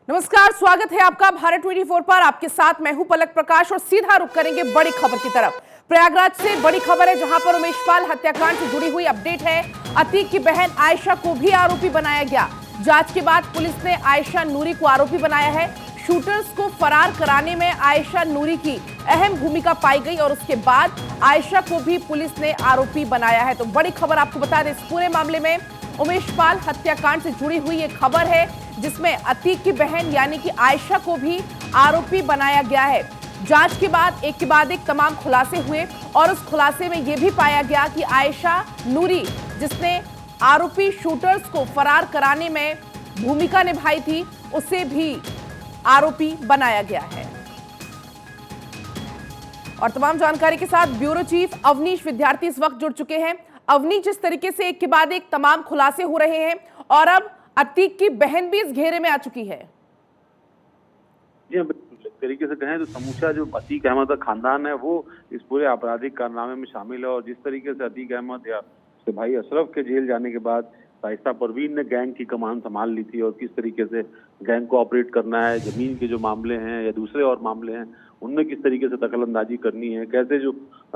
नमस्कार, स्वागत है आपका भारत 24 पर। आपके साथ मैं हूं पलक प्रकाश और सीधा रुख करेंगे बड़ी खबर की तरफ। प्रयागराज से बड़ी खबर है जहां पर उमेश पाल हत्याकांड से जुड़ी हुई अपडेट है। अतीक की बहन आयशा को भी आरोपी बनाया गया। जांच के बाद पुलिस ने आयशा नूरी को आरोपी बनाया है। शूटर्स को फरार कराने में आयशा नूरी की अहम भूमिका पाई गई और उसके बाद आयशा को भी पुलिस ने आरोपी बनाया है। तो बड़ी खबर आपको बता दें, इस पूरे मामले में उमेश पाल हत्याकांड से जुड़ी हुई एक खबर है जिसमें अतीक की बहन यानी कि आयशा को भी आरोपी बनाया गया है। जांच के बाद एक तमाम खुलासे हुए और उस खुलासे में यह भी पाया गया कि आयशा नूरी, जिसने आरोपी शूटर्स को फरार कराने में भूमिका निभाई थी, उसे भी आरोपी बनाया गया है। और तमाम जानकारी के साथ ब्यूरो चीफ अवनीश विद्यार्थी इस वक्त जुड़ चुके हैं। अवनीश, जिस तरीके से एक के बाद एक तमाम खुलासे हो रहे हैं और अब अतीक की बहन भी इस घेरे में आ चुकी है। जी, एक तरीके से कहें तो समूचा जो अतीक अहमद का खानदान है वो इस पूरे आपराधिक कारनामे में शामिल है। और जिस तरीके से अतीक अहमद या उसके भाई अशरफ के जेल जाने के बाद शाइस्ता परवीन ने गैंग की कमान संभाल ली थी और किस तरीके से गैंग को ऑपरेट करना है, जमीन के जो मामले हैं या दूसरे और मामले हैं उनमें किस तरीके से दखल अंदाजी करनी है, कैसे जो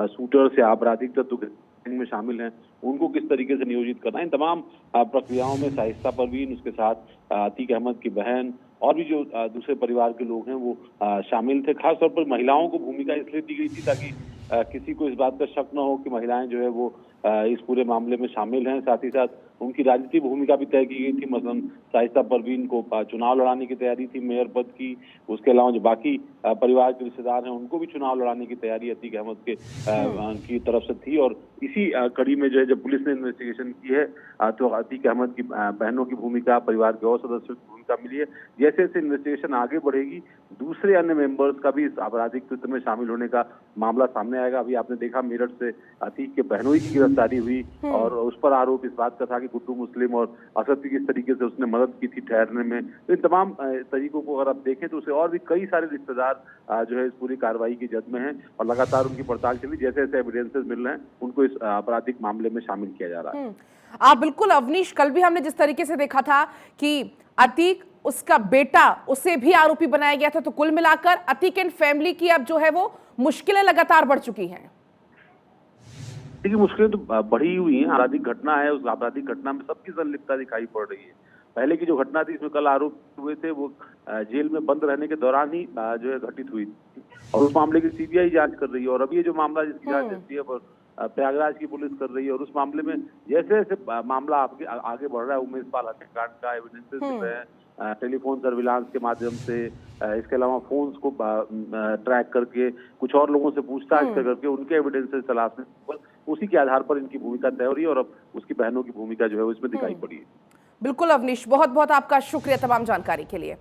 शूटर्स या आपराधिक तत्व गैंग में शामिल हैं उनको किस तरीके से नियोजित करना है, इन तमाम प्रक्रियाओं में शाइस्ता परवीन, उसके साथ अतीक अहमद की बहन और भी जो दूसरे परिवार के लोग हैं वो शामिल थे। खासतौर पर महिलाओं को भूमिका इसलिए दी गई थी ताकि किसी को इस बात का शक न हो कि महिलाएं जो है वो इस पूरे मामले में शामिल हैं। साथ ही साथ उनकी राजनीतिक भूमिका भी तय की गई थी। मसलन शाइस्ता परवीन को चुनाव लड़ाने की तैयारी थी मेयर पद की। उसके अलावा जो बाकी परिवार के रिश्तेदार हैं उनको भी चुनाव लड़ाने की तैयारी अतीक अहमद के की तरफ से थी। और इसी कड़ी में जो है जब पुलिस ने इन्वेस्टिगेशन की है तो अतीक अहमद की बहनों की भूमिका, परिवार के और सदस्यों की भूमिका मिली है। जैसे जैसे इन्वेस्टिगेशन आगे बढ़ेगी दूसरे अन्य मेंबर्स का भी इस आपराधिक कृत्य में शामिल होने का मामला सामने आएगा। अभी आपने देखा मेरठ से अतीक के बहनोई की गिरफ्तारी हुई और उस पर आरोप इस बात का था कि गुड्डू मुस्लिम और असद की किस तरीके से उसने मदद की थी ठहरने में। तो इन तमाम तरीकों को अगर आप देखें तो उसे और भी कई सारे रिश्तेदार जो है इस पूरी कार्रवाई की जद में हैं और लगातार उनकी पड़ताल चली। जैसे जैसे एविडेंसेस मिल रहे हैं उनको इस आपराधिक मामले में शामिल किया जा रहा है। आप बिल्कुल अवनीश, कल भी हमने जिस तरीके से देखा था कि अतीक, उसका बेटा, उसे भी आरोपी बनाया गया था। तो कुल मिलाकर अतीक एंड फैमिली की अब जो है वो मुश्किलें लगातार बढ़ चुकी हैं। देखिए, मुश्किलें तो बढ़ी हुई हैं। आपराधिक घटना है, उस आपराधिक घटना में सबकी संलिप्तता दिखाई पड़ रही है। पहले की जो घटना थी इसमें कल आरोप हुए थे वो जेल में बंद रहने के दौरान ही जो है घटित हुई थी और उस मामले की सीबीआई जांच कर रही है। और अब ये जो मामला जिसकी जांच एसटीएफ और प्रयागराज की पुलिस कर रही है और उस मामले में जैसे जैसे मामला आगे बढ़ रहा है, उमेश पाल हत्याकांड का एविडेंसेस मिल रहे हैं टेलीफोन सर्विलांस के माध्यम से, इसके अलावा फोन्स को ट्रैक करके कुछ और लोगों से पूछताछ करके उनके एविडेंसेस तलाशने पर उसी के आधार पर इनकी भूमिका तय हो रही है और अब उसकी बहनों की भूमिका जो है वो इसमें दिखाई पड़ी है। बिल्कुल अवनीश, बहुत बहुत आपका शुक्रिया तमाम जानकारी के लिए।